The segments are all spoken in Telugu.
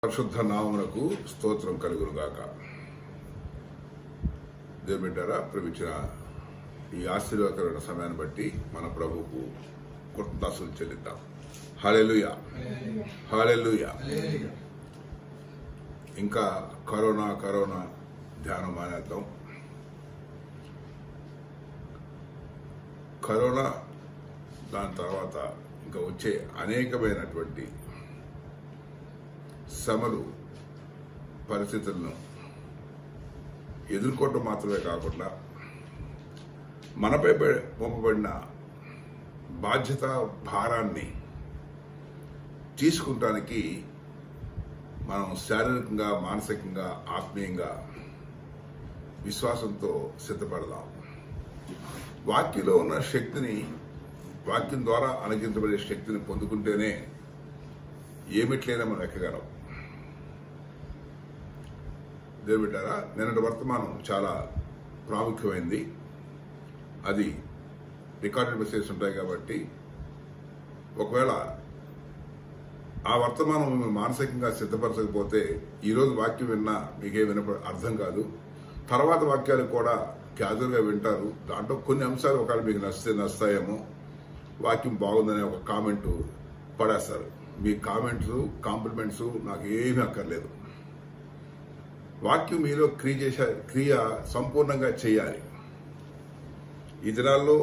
పరిశుద్ధ నామమునకు స్తోత్రం కలుగునుగాక. దేవుని బిడ్డలారా, ప్రేమించిన ఈ ఆశీర్వాదకరమైన సమయాన్ని బట్టి మన ప్రభువుకు కృతజ్ఞతలు చెల్లిద్దాం. హల్లెలూయా, హల్లెలూయా. ఇంకా కరోనా ధ్యానం మానేద్దాం. కరోనా దాని తర్వాత ఇంకా వచ్చే అనేకమైనటువంటి శ్రమలు, పరిస్థితులను ఎదుర్కోవటం మాత్రమే కాకుండా మనపై పంపబడిన బాధ్యత భారాన్ని తీసుకుంటానికి మనం శారీరకంగా, మానసికంగా, ఆత్మీయంగా విశ్వాసంతో సిద్ధపడదాం. వాక్యంలో ఉన్న శక్తిని, వాక్యం ద్వారా అనుగ్రహించబడే శక్తిని పొందుకుంటేనే ఏమిట్లైనా మనం ఎక్కగలం. దేవుని బిడ్డలారా, నిన్నటి వర్తమానం చాలా ప్రాముఖ్యమైంది. అది రికార్డెడ్ మెసేజెస్ ఉంటాయి కాబట్టి ఒకవేళ ఆ వర్తమానం మానసికంగా సిద్ధపరచకపోతే ఈరోజు వాక్యం విన్నా మీకే అర్థం కాదు. తర్వాత వాక్యాలు కూడా క్యాజువల్గా వింటారు. దాంట్లో కొన్ని అంశాలు ఒకవేళ మీకు నచ్చుతాయేమో, వాక్యం బాగుందనే ఒక కామెంట్ పడేస్తారు. మీ కామెంట్స్, కాంప్లిమెంట్స్ నాకు ఏమీ అక్కర్లేదు. వాక్యం మీలో క్రియ సంపూర్ణంగా చేయాలి. ఈ దినాల్లో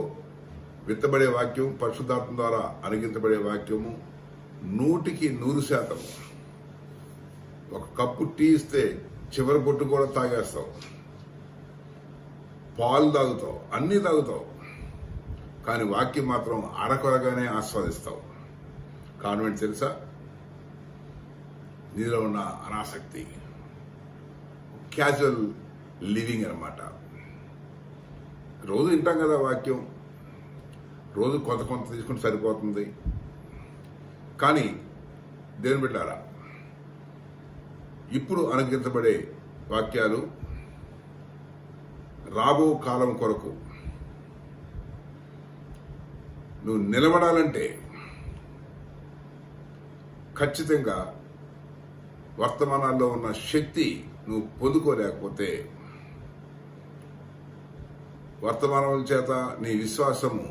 విత్తబడే వాక్యం, పరిశుద్ధాత్మ ద్వారా అనుగ్రహించబడే వాక్యము 100% ఒక కప్పు టీ ఇస్తే చివరి బొట్టు కూడా తాగేస్తావు, పాలు తాగుతావు, అన్నీ తాగుతావు, కానీ వాక్యం మాత్రం అరకొరగానే ఆస్వాదిస్తావు. కారణం తెలుసా? నీలో ఉన్న అనాసక్తి, క్యాజువల్ లివింగ్ అన్నమాట. రోజు వింటాం కదా వాక్యం, రోజు కొంత తీసుకుంటే సరిపోతుంది. కానీ దేవుని బిడ్డలారా, ఇప్పుడు అనుగ్రహించబడే వాక్యాలు రాబో కాలం కొరకు నువ్వు నిలబడాలంటే ఖచ్చితంగా వర్తమానాల్లో ఉన్న శక్తి నువ్వు పొందుకోలేకపోతే, వర్తమానం చేత నీ విశ్వాసము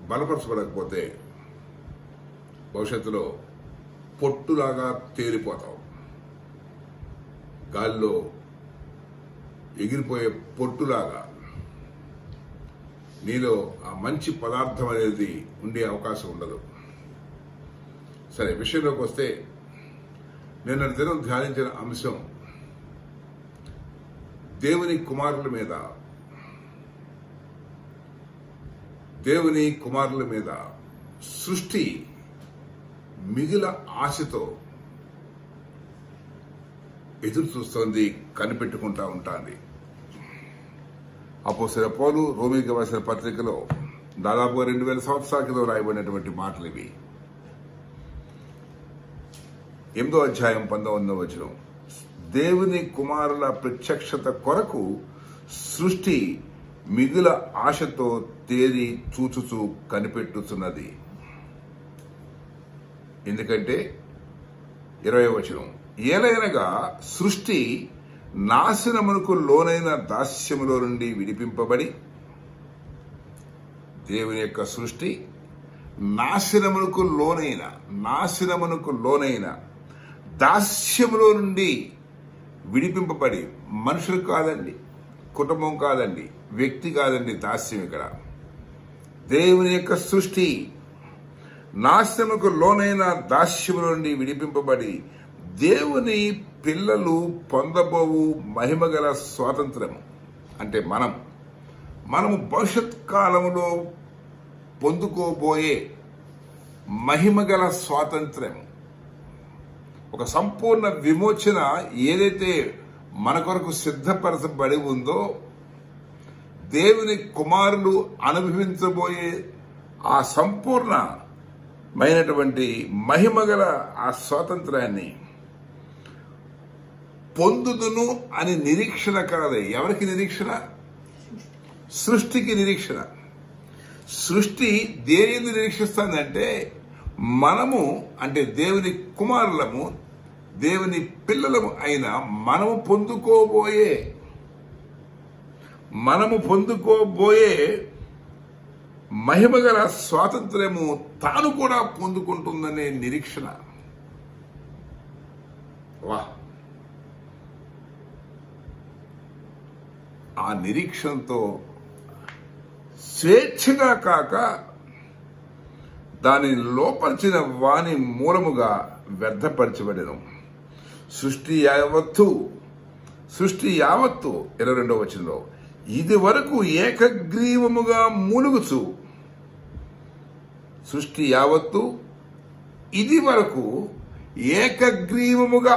బలపరచబడకపోతే భవిష్యత్తులో పొట్టులాగా తేలిపోతావు. గాలిలో ఎగిరిపోయే పొట్టులాగా నీలో ఆ మంచి పదార్థం అనేది ఉండే అవకాశం ఉండదు. సరే, విషయంలోకి వస్తే నిన్న దినం ధ్యానించిన అంశం దేవుని కుమారుల మీద సృష్టి మిగిలిన ఆశతో ఎదురు చూస్తోంది, కనిపెట్టుకుంటా ఉంటుంది. అపోస్తలుడైన పౌలు రోమీయులకు రాసిన పత్రికలో దాదాపు 2000 సంవత్సరాల క్రితం రాయబడినటువంటి మాటలు ఇవి. 8వ అధ్యాయం 19వ వచనం, దేవుని కుమారుల ప్రత్యక్షత కొరకు సృష్టి మిగుల ఆశతో తేరి చూచుచూ కనిపెట్టుతున్నది. ఎందుకంటే 20వ వచనం, ఏలైనగా సృష్టి నాశనమునకు లోనైన దాస్యములో నుండి విడిపింపబడి, దేవుని యొక్క సృష్టి నాశనమునకు లోనైన దాస్యములో నుండి విడిపింపబడి, మనుషులు కాదండి, కుటుంబం కాదండి, వ్యక్తి కాదండి, దాస్యం ఇక్కడ దేవుని యొక్క సృష్టి నాశనముకు లోనైన దాస్యములో నుండి విడిపింపబడి దేవుని పిల్లలు పొందబోవు మహిమగల స్వాతంత్రము, అంటే మనము భవిష్యత్ కాలంలో పొందుకోబోయే మహిమగల స్వాతంత్ర్యం, ఒక సంపూర్ణ విమోచన ఏదైతే మన కొరకు సిద్ధపరచబడి ఉందో, దేవుని కుమారులు అనుభవించబోయే ఆ సంపూర్ణమైనటువంటి మహిమగల ఆ స్వాతంత్రాన్ని పొందుదును అని నిరీక్షణ కాదే. ఎవరికి నిరీక్షణ? సృష్టికి నిరీక్షణ. సృష్టి దేనిని నిరీక్షిస్తుందంటే మనము, అంటే దేవుని కుమారులము దేవుని పిల్లలము అయిన మనము పొందుకోబోయే మహిమగల స్వాతంత్ర్యము తాను కూడా పొందుకుంటుందనే నిరీక్షణ. ఆ నిరీక్షణతో స్వేచ్ఛగా కాక దాని లోపరిచిన వాని మూలముగా వ్యర్థపరచబడెను. సృష్టి యావత్తు 22వ వచనంలో ఇది వరకు ఏకగ్రీవముగా మూలుగుచు, సృష్టి యావత్తు ఇది వరకు ఏకగ్రీవముగా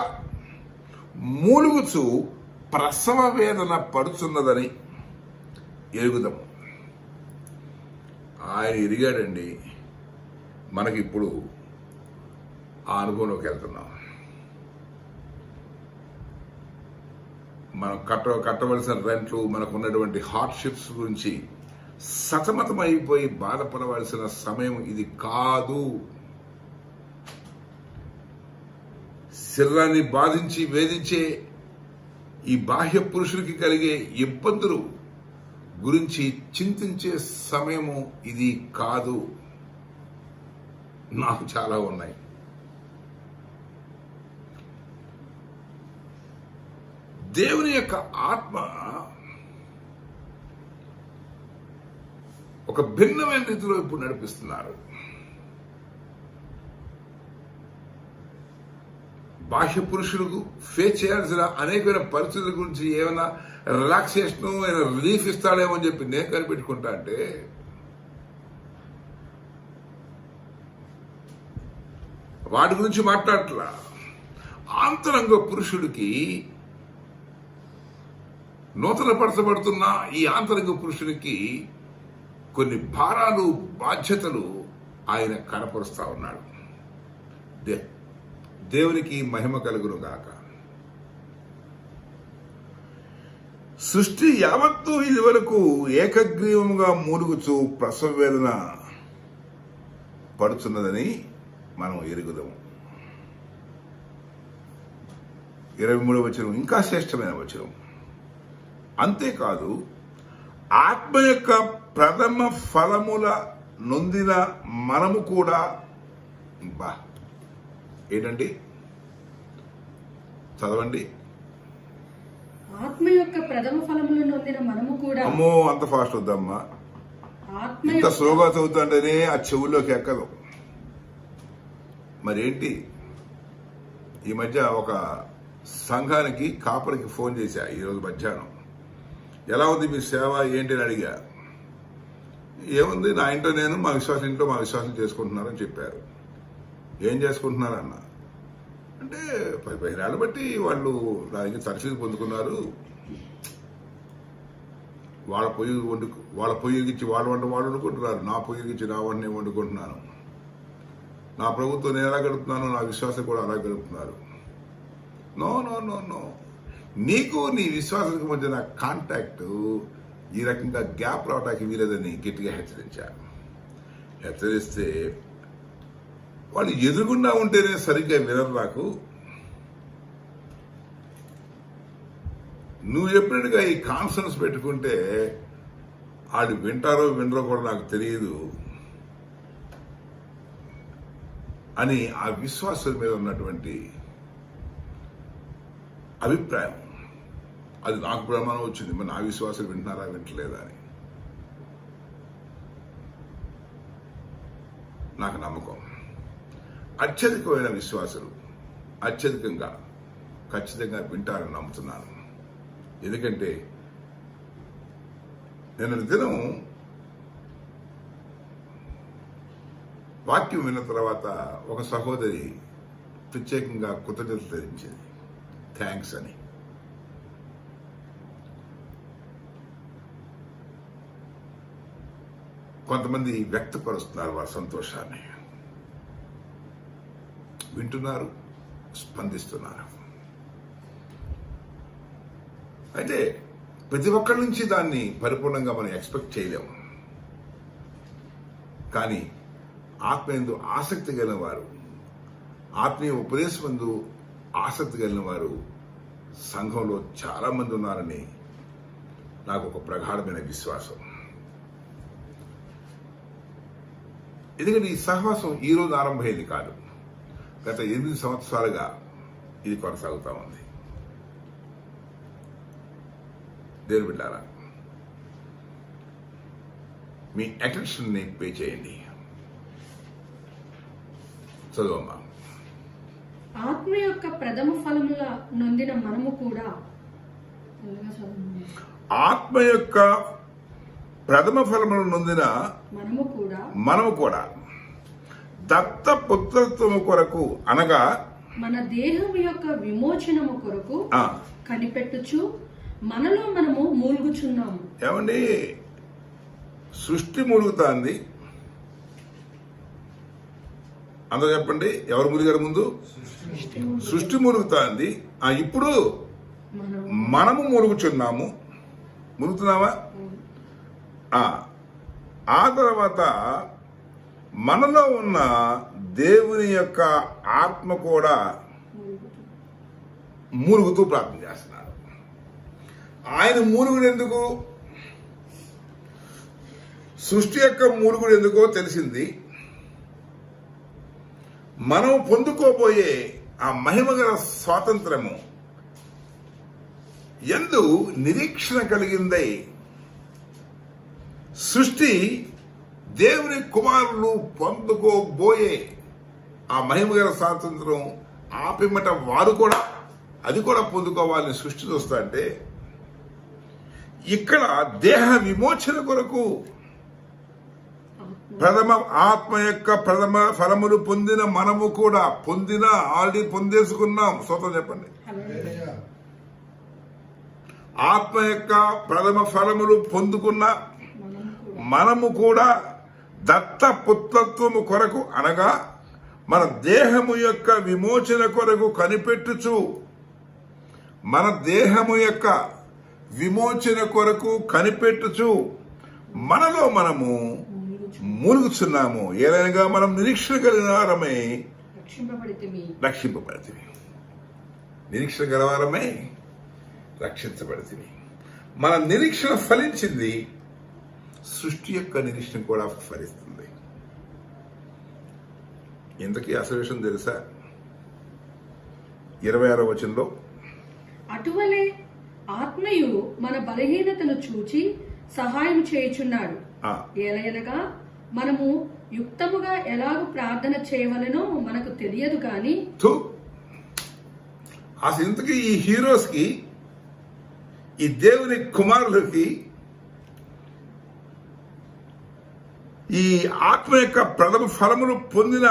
మూలుగుచు ప్రసవ వేదన పడుచున్నదని ఎరుగుదాము. ఆయన ఎరిగాడండి. మనకిప్పుడు ఆ అనుభవంలోకి వెళ్తున్నాం. మనం కట్టవలసిన రెంట్లు, మనకు ఉన్నటువంటి హార్డ్షిప్స్ గురించి సతమతమైపోయి బాధపడవలసిన సమయం ఇది కాదు. శరీరాన్ని బాధించి వేధించే ఈ బాహ్య పురుషుడికి కలిగే ఇబ్బందులు గురించి చింతించే సమయము ఇది కాదు. నాకు చాలా ఉన్నాయి. దేవుని యొక్క ఆత్మ ఒక భిన్నమైన రీతిలో ఇప్పుడు నడిపిస్తున్నారు. బాహ్య పురుషులకు ఫేస్ చేయాల్సిన అనేకమైన పరిస్థితుల గురించి ఏమైనా రిలాక్సేషన్, ఏమైనా రిలీఫ్ ఇస్తాడేమో అని చెప్పి నేను కనిపెట్టుకుంటా అంటే వాటి గురించి మాట్లాడట్లా. ఆంతరంగ పురుషుడికి, నూతన పరచబడుతున్న ఈ ఆంతరంగ పురుషుడికి కొన్ని భారాలు, బాధ్యతలు ఆయన కనపరుస్తా ఉన్నాడు. దేవునికి మహిమ కలుగును గాక. సృష్టి యావత్తు ఇది వరకు ఏకగ్రీవముగా మూలుగుచు ప్రసవ వేదన పడుతున్నదని మనం ఎరుగుదాము. 23వ వచనం ఇంకా శ్రేష్టమైన వచనం. అంతేకాదు, ఆత్మ యొక్క ప్రథమ ఫలముల నొందిన మనము కూడా, ఏంటండి చదవండి. ఆత్మ యొక్క ప్రథమ ఫలములను నొందిన మనము కూడా. అమ్మో, అంత ఫాస్ట్ వద్దమ్మా. ఇంత స్లోగా చదువుతుంటేనే ఆ చెవుల్లోకి ఎక్కదు. మరేంటి, ఈ మధ్య ఒక సంఘానికి కాపరికి ఫోన్ చేశా ఈరోజు మధ్యాహ్నం. ఎలా ఉంది మీ సేవ ఏంటి అని అడిగా. ఏముంది, నా ఇంట్లో నేను, మా విశ్వాసం చేసుకుంటున్నారని చెప్పారు. ఏం చేసుకుంటున్నారన్న అంటే 15 ఏళ్ళ బట్టి వాళ్ళు నా దగ్గర తరఫీదు పొందుకున్నారు. వాళ్ళ పొయ్యికి వాళ్ళు వంట వాళ్ళు వండుకుంటున్నారు, నా పొయ్యికి నా వంట నేను వండుకుంటున్నాను. నా ప్రభుత్వం నేను ఎలా గడుపుతున్నాను, నా విశ్వాసం కూడా అలా గడుపుతున్నారు. నో నో నో నో నీకు నీ విశ్వాసానికి మధ్య కాంటాక్ట్ ఈ రకంగా గ్యాప్ రావడానికి వీలేదని గట్టిగా హెచ్చరిస్తే వాళ్ళు ఎదురుగుండా ఉంటేనే సరిగ్గా వినరు. నాకు నువ్వు చెప్పినట్టుగా ఈ కాన్ఫరెన్స్ పెట్టుకుంటే వాళ్ళు వింటారో వినరో కూడా నాకు తెలియదు అని ఆ విశ్వాసం మీద ఉన్నటువంటి అభిప్రాయం, అది నాకు ప్రమాణం వచ్చింది. మరి నా విశ్వాసం వింటున్నారా వింటలేదా అని నాకు నమ్మకం. అత్యధికమైన విశ్వాసులు ఖచ్చితంగా వింటారని నమ్ముతున్నాను. ఎందుకంటే నిన్న దినం వాక్యం విన్న తర్వాత ఒక సహోదరి ప్రత్యేకంగా కృతజ్ఞతలు తెలిపించింది, థ్యాంక్స్ అని. కొంతమంది వ్యక్తపరుస్తున్నారు వారి సంతోషాన్ని, వింటున్నారు, స్పందిస్తున్నారు. అయితే ప్రతి ఒక్కరి నుంచి దాన్ని పరిపూర్ణంగా మనం ఎక్స్పెక్ట్ చేయలేము. కానీ ఆత్మయందు ఆసక్తి గల వారు, ఆత్మీయ ఉపదేశమందు ఆసక్తి కలిగిన వారు సంఘంలో చాలా మంది ఉన్నారని నాకు ఒక ప్రగాఢమైన విశ్వాసం. ఎందుకంటే ఈ సహవాసం ఈ రోజు ఆరంభమైంది కాదు, గత 8 సంవత్సరాలుగా ఇది కొనసాగుతా ఉంది. దేవుని బిడ్డారా, మీ అటెన్షన్ ని పే చేయండి. చదువమ్మా. ఆత్మ యొక్క ప్రథమ ఫలముల నొందిన మనము కూడా ఆత్మ యొక్క ప్రథమ ఫలములను నొందిన మనము కూడా దత్త పుత్రత్వము కొరకు అనగా మన దేహం యొక్క విమోచనము కొరకు కనిపెట్టుచు మనలో మనము మూలుగుచున్నాము. ఏమండి, సృష్టి మూలుగుతాంది. అందరూ చెప్పండి, ఎవరు మూలిగారు ముందు? సృష్టి మూలుగుతాంది. ఇప్పుడు మనము మూలుగుచున్నాము. మూలుగుతున్నావా? ఆ తర్వాత మనలో ఉన్న దేవుని యొక్క ఆత్మ కూడా మూలుగుతూ ప్రార్థన చేస్తున్నారు. ఆయన మూలుగుడు ఎందుకు, సృష్టి యొక్క మూలుగుడు ఎందుకో తెలిసింది. మనం పొందుకోబోయే ఆ మహిమగల స్వాతంత్రము యందు నిరీక్షణ కలిగిందై సృష్టి దేవుని కుమారులు పొందుకోబోయే ఆ మహిమగల స్వాతంత్రం ఆపిమ్మట వారు కూడా అది కూడా పొందుకోవాలని సృష్టి చూస్తా అంటే, ఇక్కడ దేహ విమోచన కొరకు ప్రథమ ఆత్మ యొక్క ప్రథమ ఫలములు పొందిన మనము కూడా ఆల్రెడీ పొందేసుకున్నాం. స్తోత్రం చెప్పండి. ఆత్మ యొక్క ప్రథమ ఫలములు పొందుకున్న మనము కూడా దత్త పుత్రత్వము కొరకు అనగా మన దేహము యొక్క విమోచన కొరకు కనిపెట్టుచు, మన దేహము యొక్క విమోచన కొరకు కనిపెట్టుచు మనలో మనము మూలుగుచున్నాము. ఏదైనా మనం నిరీక్షణ కలిగిన వారమై రక్షింపబడితే, నిరీక్షణ గలవారమై రక్షించబడితే, మన నిరీక్షణ ఫలించింది. సృష్టి యొక్క నిరీక్షణ కూడా ఫలిస్తుంది. ఇంతకీ అసలు విషయం తెలుసా? 26వ వచనంలో అటువలే ఆత్మయు మన బలహీనతను చూచి సహాయం చేయుచున్నాడు. ఏలయనగా మనము యుక్తముగా ఎలాగూ ప్రార్థన చేయవలనో మనకు తెలియదు గాని. అసలు ఇంతకీ ఈ హీరోస్ కి, ఈ దేవుని కుమారులకి ఈ ఆత్మ యొక్క ప్రథమ ఫలములు పొందిన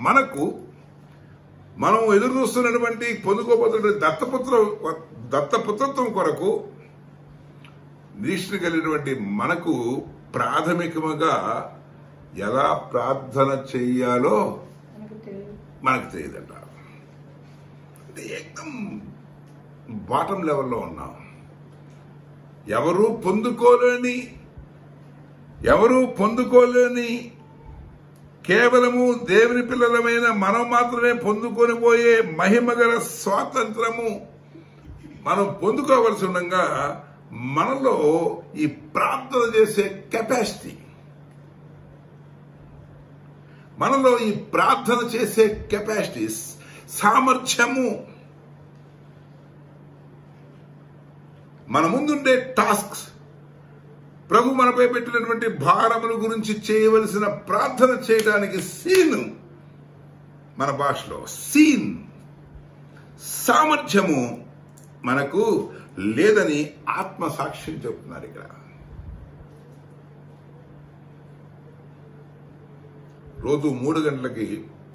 మనకు, మనం ఎదురు చూస్తున్నటువంటి పొందుకోబోతున్న దత్తపుత్రత్వం కొరకు నిరీక్షణ కలిగినటువంటి మనకు ప్రాథమికముగా ఎలా ప్రార్థన చెయ్యాలో మనకు తెలియదంట. అంటే ఏకదం బాటం లెవెల్లో ఉన్నాం. ఎవరు పొందుకోలేని కేవలము దేవుని పిల్లలమైన మనం మాత్రమే పొందుకొని పోయే మహిమగల స్వాతంత్రము మనం పొందుకోవలసి ఉండగా, మనలో ఈ ప్రార్థన చేసే కెపాసిటీ, మనలో ఈ ప్రార్థన చేసే కెపాసిటీ, సామర్థ్యము, మన ముందుండే టాస్క్స్, ప్రభు మనపై పెట్టినటువంటి భారముల గురించి చేయవలసిన ప్రార్థన చేయడానికి సీన్, మన భాషలో సీన్, సామర్థ్యము మనకు లేదని ఆత్మ సాక్ష్యం చెప్తున్నారు. ఇక్కడ రోజు 3 గంటలకి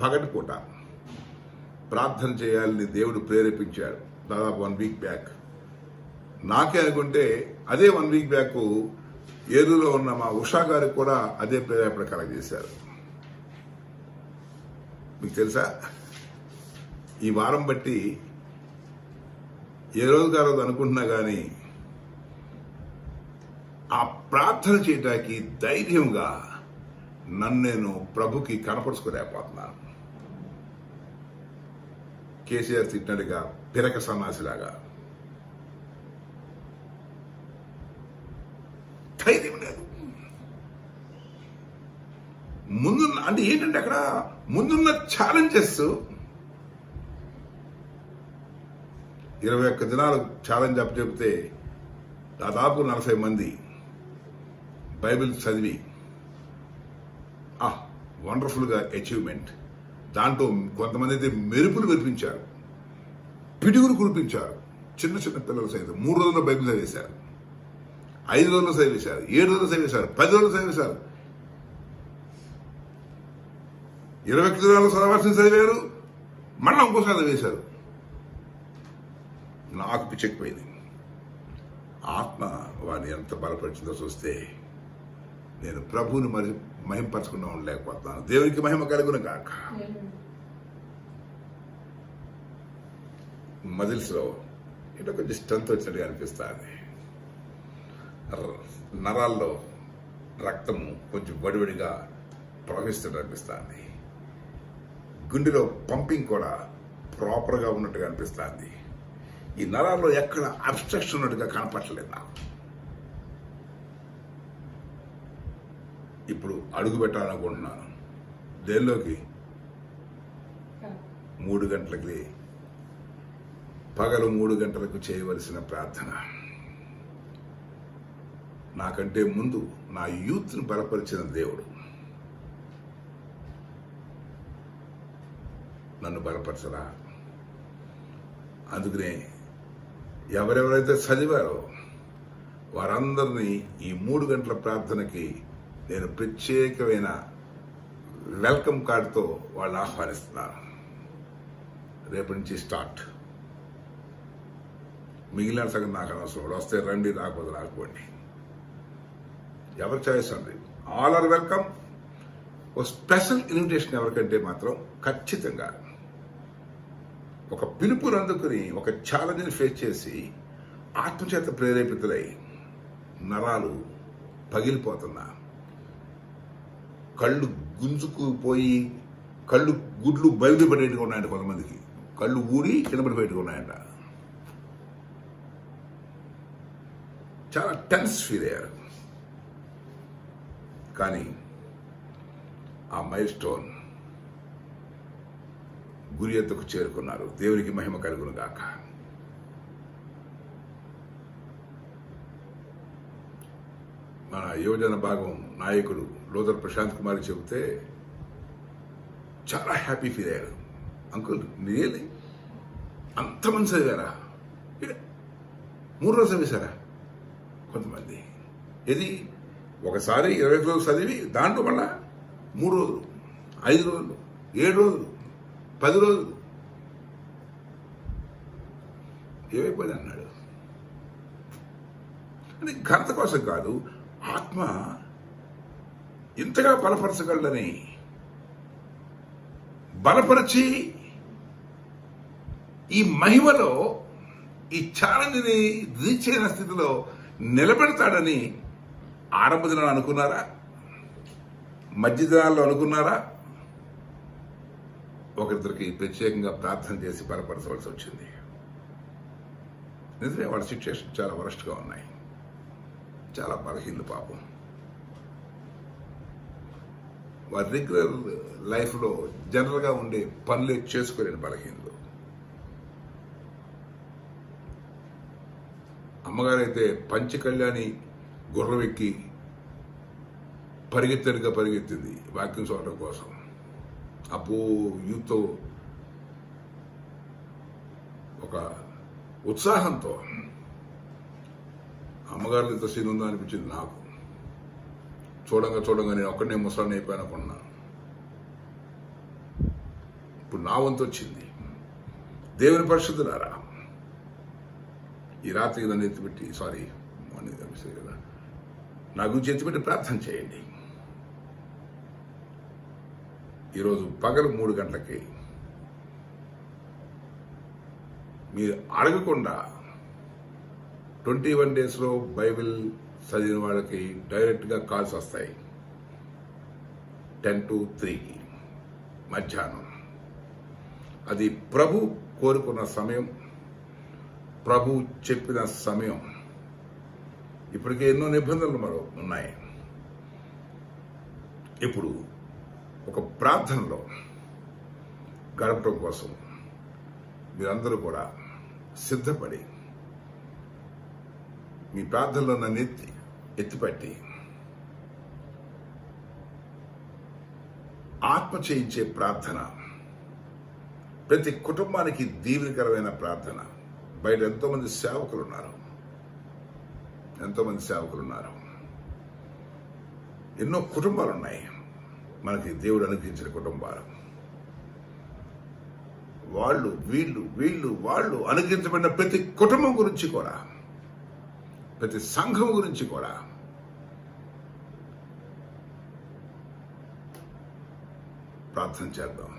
పగటిపూట ప్రార్థన చేయాలని దేవుడు ప్రేరేపించాడు. దాదాపు 1 వీక్ బ్యాక్. నాకే అనుకుంటే అదే 1 వీక్ బ్యాక్ ఏలూరులో ఉన్న మా ఉషా గారికి కూడా అదే ప్రేరేపణ కలగజేశారు. మీకు తెలుసా, ఈ వారం బట్టి ఏ రోజు గారు అనుకుంటున్నా కానీ ఆ ప్రార్థన చేయడానికి ధైర్యంగా నన్ను నేను ప్రభుకి కనపరుచుకోలేకపోతున్నాను. కేసీఆర్ తిట్టినట్టుగా పిరక సన్నాసిలాగా ధైర్యం లేదు. ముందున్న అంటే ఏంటంటే అక్కడ ముందున్న ఛాలెంజెస్ 21 దినాలు ఛాలెంజ్ చెప్తే దాదాపు 40 మంది బైబిల్ చదివి వండర్ఫుల్గా అచీవ్మెంట్. దాంట్లో కొంతమంది అయితే మెరుపులు మెరిపించారు, పిడుగులు కురిపించారు. చిన్న చిన్న పిల్లలు సైతం 3 రోజుల్లో బైబిల్ చదివేశారు, 5 రోజుల్లో చదివేశారు, 7 రోజుల్లో చదివేశారు, 10 రోజుల్లో చదివేశారు. 21 దినాలు చదవాల్సింది చదివారు, మళ్ళీ ఇంకోసారి చదివేశారు. నాకు పిచ్చెక్కిపోయింది. ఆత్మ వాడిని ఎంత బలపరిచిందో చూస్తే నేను ప్రభువుని మహింపరచకుండా ఉండలేకపోతున్నాను. దేవునికి మహిమ కలుగును గాక. మజిల్స్లో ఇట్లా కొంచెం స్ట్రెంత్ వచ్చినట్టుగా అనిపిస్తుంది. నరాల్లో రక్తము కొంచెం వడివడిగా ప్రవహిస్తున్నట్టు అనిపిస్తుంది. గుండెలో పంపింగ్ కూడా ప్రాపర్గా ఉన్నట్టుగా అనిపిస్తుంది. ఈ నరాల్లో ఎక్కడ అబ్స్ట్రక్షన్ ఉన్నట్టుగా కనపట్టలేదు నాకు. ఇప్పుడు అడుగు పెట్టాలనుకుంటున్నాను దేనిలోకి. 3 గంటలకి, పగలు 3 గంటలకు చేయవలసిన ప్రార్థన. నాకంటే ముందు నా యూత్ని బలపరిచిన దేవుడు నన్ను బలపరచరా? అందుకనే ఎవరెవరైతే చదివారో వారందరినీ ఈ 3 గంటల ప్రార్థనకి నేను ప్రత్యేకమైన వెల్కమ్ కార్డుతో వాళ్ళు ఆహ్వానిస్తున్నాను. రేపటి నుంచి స్టార్ట్. మిగిలిన సగం నాకు అనవసరం. వస్తే రండి, రాకపోతే రాకపోండి. ఎవరి చాయిస్ అండి. All are welcome. ఒక స్పెషల్ ఇన్విటేషన్ ఎవరికంటే మాత్రం ఖచ్చితంగా ఒక పిలుపుని అందుకుని ఒక ఛాలెంజ్ని ఫేస్ చేసి ఆత్మచేత ప్రేరేపితులై నరాలు పగిలిపోతున్నా, కళ్ళు గుంజుకుపోయి కళ్ళు గుడ్లు బయలుపడేట్టుగా ఉన్నాయంట. కొంతమందికి కళ్ళు ఊడి కింద పడిపోయేట్టుగా ఉన్నాయంట. చాలా టెన్స్ ఫీల్ అయ్యారు. కానీ ఆ మైల్ స్టోన్ గురి ఎత్తుకు చేరుకున్నారు. దేవునికి మహిమ కలుగును గాక. మన యువజన భాగం నాయకుడు లోదర్ ప్రశాంత్ కుమార్ చెబితే చాలా హ్యాపీ ఫీల్ అయ్యారు. అంకుల్ రియల్లీ అంతమంది చదివారా? 3 రోజులు చదివేశారా? కొంతమంది ఇది ఒకసారి 20 రోజులు చదివి దాంట్లో మళ్ళా 3 రోజులు, 5 రోజులు, 7 రోజులు, 10 రోజులు ఏమైపోయింది అన్నాడు. అంటే ఘనత కోసం కాదు, ఆత్మ ఇంతగా బలపరచగలదని బలపరిచి ఈ మహిమలో ఈ ఛాలెంజ్ని రీచ్ అయిన స్థితిలో నిలబెడతాడని ఆరంభ దినాలు అనుకున్నారా? మధ్య దినాల్లో అనుకున్నారా? ఒకరిద్దరికి ప్రత్యేకంగా ప్రార్థన చేసి బలపరచవలసి వచ్చింది. నిజమే, వాళ్ళ సిచ్యుయేషన్ చాలా వరస్ట్గా ఉన్నాయి. చాలా బలహీనలు పాపం. వారి రెగ్యులర్ లైఫ్లో జనరల్గా ఉండే పనులే చేసుకోలేని బలహీనలు. అమ్మగారైతే పంచకళ్యాణి గుర్రం ఎక్కి పరిగెత్తింది వాక్యం చూడటం కోసం. అప్పు యూత్తో ఒక ఉత్సాహంతో అమ్మగారు ఇంత సీన్ ఉందా అనిపించింది నాకు. చూడంగా నేను ఒక్కడనే ముసలాన్ని అయిపోయాను అనుకున్నా. ఇప్పుడు నా వంతు వచ్చింది. దేవుని పరిశుద్ధులారా, ఈ రాత్రికి నన్ను ఎత్తిపెట్టి మార్నింగ్ కనిపిస్తుంది కదా, నా గురించి ఎత్తిపెట్టి ప్రార్థన చేయండి. ఈరోజు పగలు 3 గంటలకి మీరు అడగకుండా 21 డేస్లో బైబిల్ చదివిన వాళ్ళకి డైరెక్ట్గా కాల్స్ వస్తాయి. 10 to 3 మధ్యాహ్నం. అది ప్రభు కోరుకున్న సమయం, ప్రభు చెప్పిన సమయం. ఇప్పటికే ఎన్నో నిబంధనలు ఉన్నాయి. ఇప్పుడు ఒక ప్రార్థనలో గడపడం కోసం మీరందరూ కూడా సిద్ధపడి మీ ప్రార్థనలో నన్ను ఎత్తిపట్టి ఆత్మ చేయించే ప్రార్థన, ప్రతి కుటుంబానికి దీవెనకరమైన ప్రార్థన. బయట ఎంతోమంది సేవకులు ఉన్నారు, ఎన్నో కుటుంబాలు ఉన్నాయి మనకి దేవుడు అనుగ్రహించిన కుటుంబాలు. వాళ్ళు అనుగ్రహించబడిన ప్రతి కుటుంబం గురించి కూడా, ప్రతి సంఘం గురించి కూడా ప్రార్థన చేద్దాం.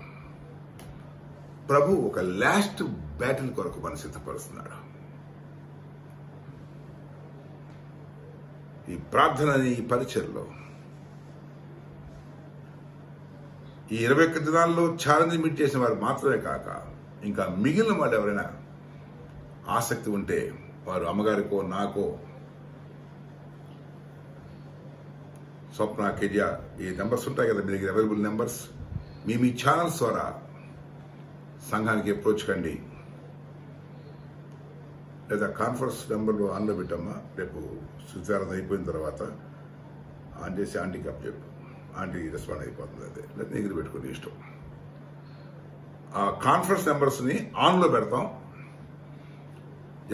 ప్రభు ఒక లాస్ట్ బ్యాటిల్ కొరకు మనం సిద్ధపరుస్తున్నాడు. ఈ ప్రార్థన, ఈ పరిచర్లో ఈ 21 దినాల్లో ఛాలెంజ్ మీట్ చేసిన వారు మాత్రమే కాక ఇంకా మిగిలిన వాళ్ళు ఎవరైనా ఆసక్తి ఉంటే వారు అమ్మగారికో, నాకో, స్వప్న, కెరియా, ఈ నెంబర్స్ ఉంటాయి కదా మీ దగ్గర, అవైలబుల్ నెంబర్స్, మీ ఛానల్స్ ద్వారా సంఘానికి అప్రోచ్ కండి. లేదా కాన్ఫరెన్స్ నెంబర్లు ఆన్లో పెట్టమ్మా. రేపు సుచారణ అయిపోయిన తర్వాత ఆన్ చేసి ఆంటీకి అప్ చెప్పు, ఆంటీ రెస్పాండ్ అయిపోతుంది. అదే లేదా దగ్గర పెట్టుకుని ఇష్టం. ఆ కాన్ఫరెన్స్ నెంబర్స్ని ఆన్లో పెడతాం.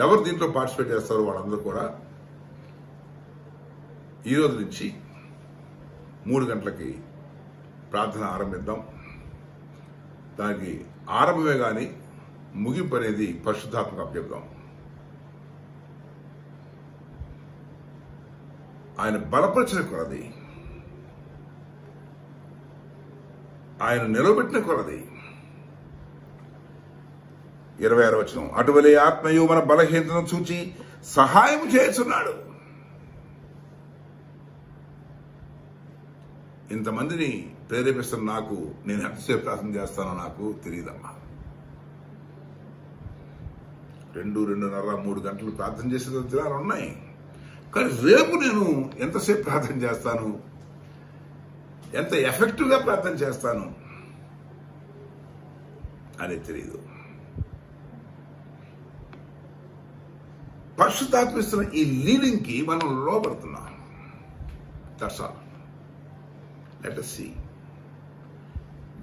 ఎవరు దీంట్లో పార్టిసిపేట్ చేస్తారో వాళ్ళందరూ కూడా ఈరోజు నుంచి 3 గంటలకి ప్రార్థన ఆరంభిద్దాం. దానికి ఆరంభమే కానీ ముగింపు అనేది పరిశుద్ధాత్మక అప్పచెప్దాం. ఆయన బలపరిచిన కొలది, ఆయన నిలబెట్టిన కొలది. 26వ వచనం, అటువలే ఆత్మయు మన బలహీనతను చూచి సహాయం చేస్తున్నాడు. ఇంతమందిని ప్రేరేపిస్తున్న నాకు నేను ఎంతసేపు ప్రార్థన చేస్తానో నాకు తెలియదమ్మా. 2, 2:30, 3 గంటలు ప్రార్థన చేసే దినాలు ఉన్నాయి. కానీ రేపు నేను ఎంతసేపు ప్రార్థన చేస్తాను, ఎంత ఎఫెక్టివ్గా ప్రార్థన చేస్తాను అనేది తెలియదు. పరిశుద్ధాత్మ ఇస్తున్న ఈ లీడింగ్కి మనం లోపడుతున్నాం. That's all. Let us see.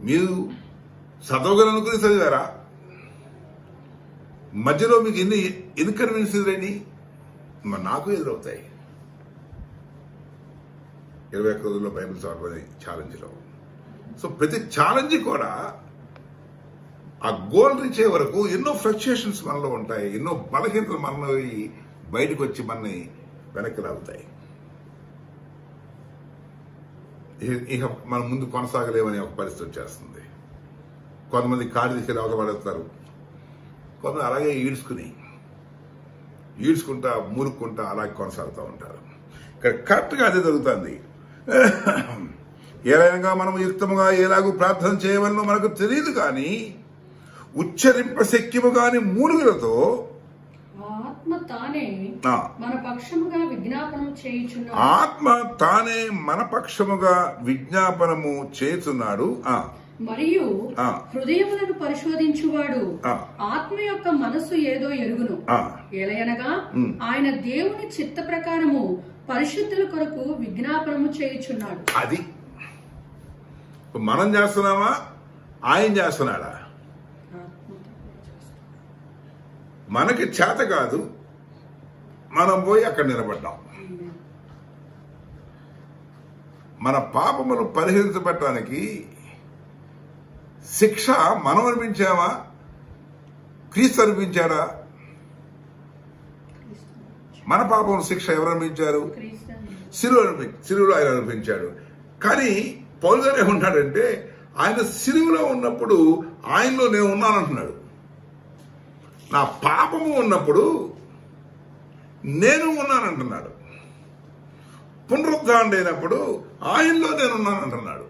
మీరు చదవగలనుకుని చదివారా? మధ్యలో మీకు ఎన్ని ఇన్కన్వీనియన్స్ ఎదురైంది? మరి నాకు ఎదురవుతాయి. 21 రోజుల్లో బైబిల్ చదవని ఛాలెంజ్లో. సో ప్రతి ఛాలెంజ్ కూడా ఆ గోల్ రీచ్ అయ్యే వరకు ఎన్నో ఫ్లక్చుయేషన్స్ మనలో ఉంటాయి, ఎన్నో బలహీనతలు మనలో బయటకు వచ్చి మనని వెనక్కి లాగుతాయి. ఇక మనం ముందు కొనసాగలేమనే ఒక పరిస్థితి వచ్చేస్తుంది. కొంతమంది కారు తీసుకెళ్ళి అవతలపడేస్తారు, కొంతమంది అలాగే ఈడ్చుకుంటా మూరుక్కుంటా అలాగే కొనసాగుతూ ఉంటారు. ఇక్కడ కరెక్ట్గా అదే జరుగుతుంది. ఏలైనగా మనం యుక్తముగా ఎలాగూ ప్రార్థన చేయవలనో మనకు తెలియదు, కానీ ఉచ్చరింప శక్యము కాని మూలుగులతో ఆత్మ తానే మన పక్షముగా విజ్ఞాపనము చేయుచున్నాడు. మరియు హృదయములను పరిశోధించువాడు ఆత్మ యొక్క మనస్సు ఏదో ఎరుగును. ఎలయనగా ఆయన దేవుని చిత్త ప్రకారము పరిశుద్ధుల కొరకు విజ్ఞాపనము చేయుచున్నాడు. అది మనం చేస్తున్నామా, ఆయన చేస్తున్నాడా? మనకి చేత కాదు, మనం పోయి అక్కడ నిలబడ్డాం. మన పాపములు పరిహరించబడటానికి శిక్ష మనం అనిపించామా, క్రీస్తు అనిపించాడా? మన పాపం శిక్ష ఎవరు అనిపించారు? సిలువలో ఆయన అనిపించాడు. కానీ పౌలు గారు ఏమంటాడంటే, ఆయన సిలువలో ఉన్నప్పుడు ఆయనలో నేను ఉన్నానంటున్నాడు. నా పాపము ఉన్నప్పుడు నేను ఉన్నానంటున్నాడు. పునరుద్ధరణ అయినప్పుడు ఆయనలో నేనున్నానంటున్నాడు.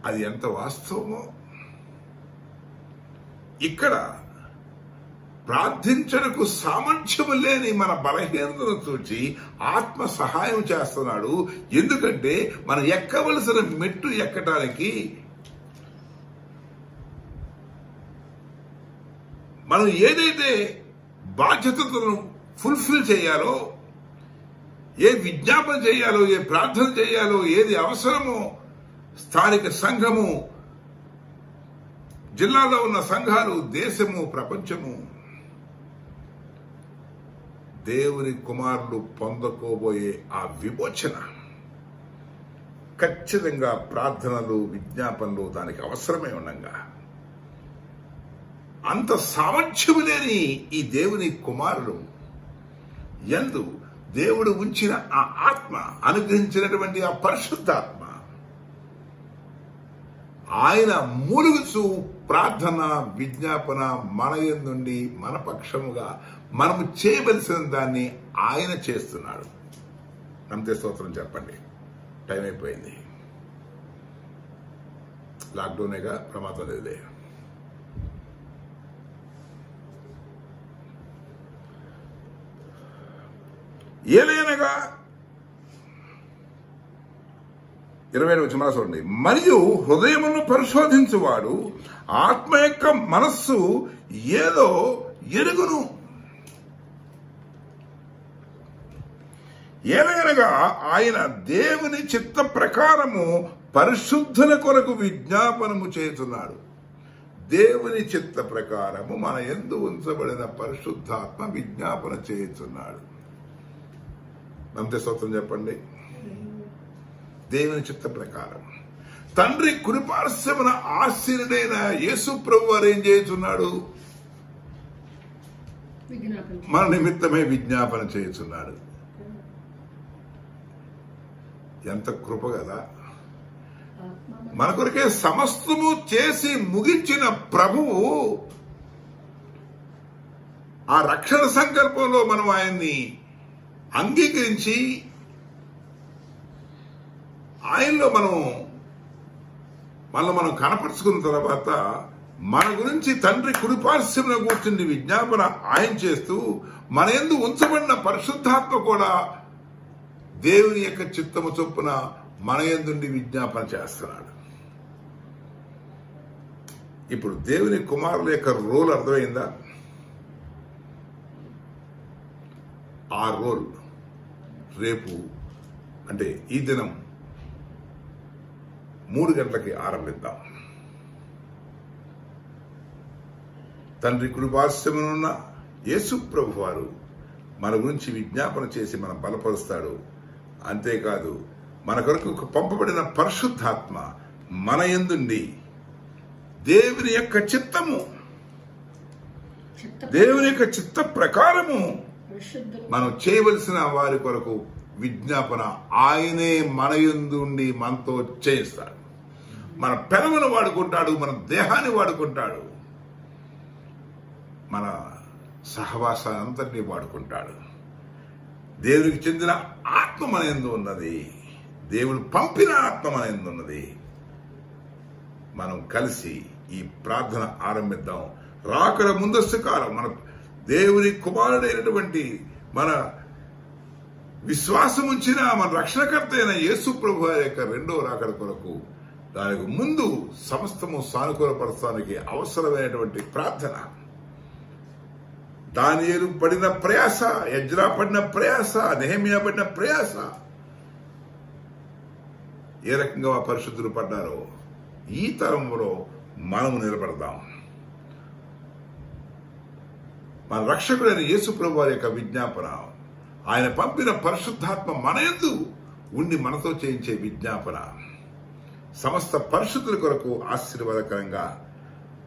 అది ఎంత వాస్తవమో ఇక్కడ ప్రార్థించడానికి సామర్థ్యం లేని మన బలహీనతను చూచి ఆత్మ సహాయం చేస్తున్నాడు. ఎందుకంటే మనం ఎక్కవలసిన మెట్టు ఎక్కడానికి మనం ఏదైతే బాధ్యతలను ఫుల్ఫిల్ చేయాలో, ఏ విజ్ఞాపన చేయాలో, ఏ ప్రార్థన చేయాలో, ఏది అవసరమో స్థానిక సంఘము, జిల్లాలో ఉన్న సంఘాలు, దేశము, ప్రపంచము దేవుని కుమారులు పొందకోబోయే ఆ విమోచన ఖచ్చితంగా ప్రార్థనలు, విజ్ఞాపనలు దానికి అవసరమే ఉండగా అంత సామర్థ్యము లేని ఈ దేవుని కుమారులు యందు దేవుడు ఉంచిన ఆ ఆత్మ, అనుగ్రహించినటువంటి ఆ పరిశుద్ధాత్మ ఆయన మూలుగుచు ప్రార్థన, విజ్ఞాపన మన యందుండి మన పక్షముగా మనము చేయవలసిన దాన్ని ఆయన చేస్తున్నాడు. నమ్మితే స్తోత్రం చెప్పండి. టైం అయిపోయింది. లాక్డౌనేగా, ప్రమాదం లేదే. ఏలైనగా 20 వచనం చూడండి. మరియు హృదయమును పరిశోధించువాడు ఆత్మ యొక్క మనస్సు ఏదో ఎరుగును. ఏలైనగా ఆయన దేవుని చిత్త ప్రకారము పరిశుద్ధుల కొరకు విజ్ఞాపనము చేస్తున్నాడు. దేవుని చిత్త ప్రకారము మన యందు ఉంచబడిన పరిశుద్ధాత్మ విజ్ఞాపన చేస్తున్నాడు. నమ్మితే స్తోత్రం చెప్పండి. దేవుని చిత్త ప్రకారం తండ్రి కుడిపార్శ్వమున ఆశీనుడైన యేసు ప్రభు వారు ఏం చేస్తున్నాడు? మన నిమిత్తమే విజ్ఞాపన చేస్తున్నాడు. ఎంత కృప కదా! మన కొరకే సమస్తము చేసి ముగించిన ప్రభువు ఆ రక్షణ సంకల్పంలో మనం ఆయన్ని అంగీకరించి ఆయనలో మనం కనపరుచుకున్న తర్వాత మన గురించి తండ్రి కుడిపార్శ్వమున కూర్చుని విజ్ఞాపన ఆయన చేస్తూ మన యందు ఉంచబడిన పరిశుద్ధాత్మ కూడా దేవుని యొక్క చిత్తము చొప్పున మన యందుండి విజ్ఞాపన చేస్తున్నాడు. ఇప్పుడు దేవుని కుమారుల యొక్క రోల్ అర్థమైందా? ఆ రోల్ రేపు అంటే ఈ దినం 3 గంటలకి ఆరంభిద్దాం. తండ్రి కుడిపార్శ్వమున యేసు ప్రభు వారు మన గురించి విజ్ఞాపన చేసి మనం బలపరుస్తాడు. అంతేకాదు మన కొరకు పంపబడిన పరిశుద్ధాత్మ మన యందుండి దేవుని యొక్క చిత్తము, దేవుని యొక్క చిత్త ప్రకారము మనం చేయవలసిన వారి కొరకు విజ్ఞాపన ఆయనే మన యందుండి మనతో చేయిస్తాడు. మన పెదవులను వాడుకుంటాడు, మన దేహాన్ని వాడుకుంటాడు, మన సహవాసాన్ని అంతటినీ వాడుకుంటాడు. దేవునికి చెందిన ఆత్మ మన యందు ఉన్నది, దేవుడు పంపిన ఆత్మ మన యందు ఉన్నది. మనం కలిసి ఈ ప్రార్థన ఆరంభిద్దాం. రాకడ ముందస్తు కాలం మన దేవుని కుమారుడైనటువంటి మన విశ్వాసం ఉంచిన మన రక్షణకర్త అయిన యేసు ప్రభు యొక్క 2వ రాకడ కొరకు దానికి ముందు సమస్తము సానుకూలపరచడానికి అవసరమైనటువంటి ప్రార్థన. దానియేలు పడిన ప్రయాస, ఎజ్రా పడిన ప్రయాస, నెహెమియా పడిన ప్రయాస, ఏ రకంగా పరిశుద్ధులు పడ్డారో ఈ తరంలో మనము నిలబడదాం. మన రక్షకుడైన యేసు ప్రభు వారి యొక్క విజ్ఞాపన, ఆయన పంపిన పరిశుద్ధాత్మ మన యందు ఉండి మనతో చేయించే విజ్ఞాపన సమస్త పరిశుద్ధుల కొరకు ఆశీర్వాదకరంగా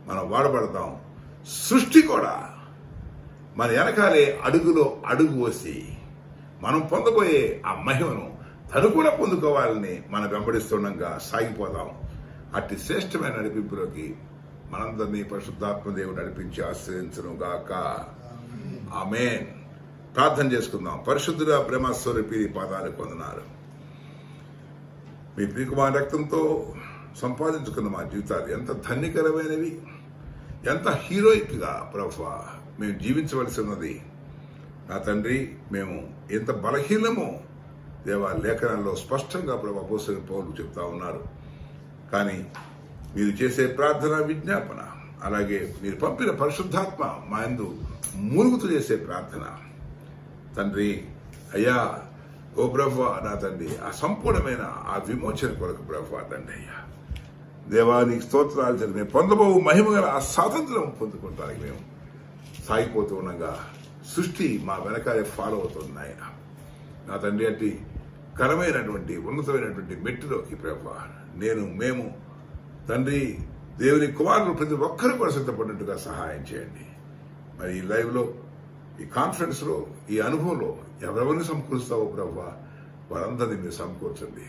మనం వాడబడతాం. సృష్టి కూడా మన వెనకాలే అడుగులో అడుగు వేసి మనం పొందబోయే ఆ మహిమను తను కూడా పొందుకోవాలని మనం వెంబడిస్తుండగా సాగిపోదాం. అట్టి శ్రేష్టమైన నడిపింపులోకి మనందరినీ పరిశుద్ధాత్మ దేవుడు నడిపించి ఆశ్రయించను గాక. ఆమేన్. ప్రార్థన చేసుకుందాం. పరిశుద్ధుల ప్రేమ స్వరూపి పాదాలు పొందనారు. మీ ప్రియకుమార రక్తంతో సంపాదించుకున్న మా జీవితాలు ఎంత ధన్యకరమైనవి, ఎంత హీరోయిక్గా ప్రభువా మేము జీవించవలసి ఉన్నది. నా తండ్రి, మేము ఎంత బలహీనమో దేవా లేఖనాల్లో స్పష్టంగా ప్రభు అపోస్తలుడైన పౌలు చెప్తా ఉన్నారు. కానీ మీరు చేసే ప్రార్థన, విజ్ఞాపన, అలాగే మీరు పంపిన పరిశుద్ధాత్మ మా యందు మూలుగుతూ చేసే ప్రార్థన తండ్రి, అయ్యా ఓ ప్రభువా నా తండ్రి, ఆ సంపూర్ణమైన ఆ విమోచన కొరకు ప్రభువా తండ్రి అయ్యా దేవానికి స్తోత్రాలు జరిగి మేము పొందబోవు మహిమ గల ఆ స్వాతంత్రం పొందుకుంటానికి మేము సాగిపోతూ ఉండగా సృష్టి మా వెనకాలే ఫాలో అవుతుంది ఆయన. నా తండ్రి అట్టి ఘనమైనటువంటి ఉన్నతమైనటువంటి మెట్టులోకి ప్రభువా మేము తండ్రి దేవుని కుమారులు ప్రతి ఒక్కరు కూడా సిద్ధపడినట్టుగా సహాయం చేయండి. మరి ఈ లైవ్లో, ఈ కాన్ఫరెన్స్లో, ఈ అనుభవంలో ఎవరెవరిని సమకూరుస్తావో ప్రభువా వారందరినీ మీరు సమకూర్చండి.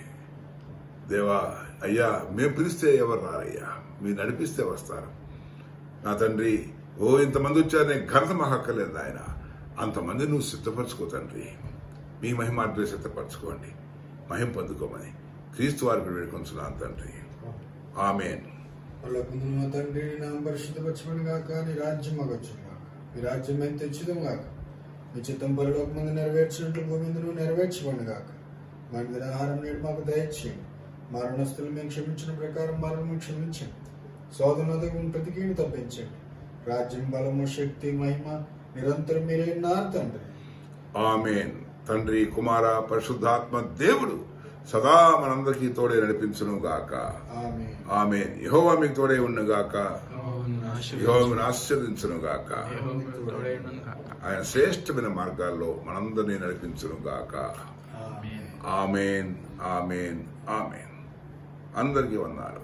దేవా అయ్యా మేము పిలిస్తే ఎవరు రారయ్యా, మీరు నడిపిస్తే వస్తారు. నా తండ్రి, ఇంతమంది వచ్చారనే ఘనత మాకు అక్కర్లేదు ఆయన, అంతమంది నువ్వు సిద్ధపరచుకో తండ్రి. మీ మహిమార్థులు సిద్ధపరచుకోండి, మహిమ పొందుకోమని క్రీస్తు వారికి వేడుకొంచున్నాను తండ్రి. ఆమేన్. మా తండ్రి నా పరిశుద్ధపరచమని గాక, నీ రాజ్యం మగొచ్చును గాక, మీ రాజ్యం మేము తెచ్చుదాం గాక, మీ చిత్తం పరలోక మంది నెరవేర్చినట్లు భూమి మీద నువ్వు నెరవేర్చమని గాక. మా ఆహారం నేడు మాకు దయచేయండి, మా రుణస్తులు మేము క్షమించిన ప్రకారం మరణము క్షమించండి, శోధనకు ప్రతికీని తప్పించండి. రాజ్యం, బలము, శక్తి, మహిమ నిరంతరం మీరే ఉన్నారు తండ్రి. ఆమేన్. తండ్రి, కుమార, పరిశుద్ధాత్మ దేవుడు సదా మనందరికీ తోడే నడిపించును గాక. ఆమేన్. యెహోవా మీకు తోడే ఉండును గాక, యెహోవాను ఆశీర్వదించును గాక, ఆయన శ్రేష్టమైన మార్గాల్లో మనందరినీ నడిపించును గాక. ఆమేన్, ఆమేన్, ఆమేన్. అందరికీ వందనాలు.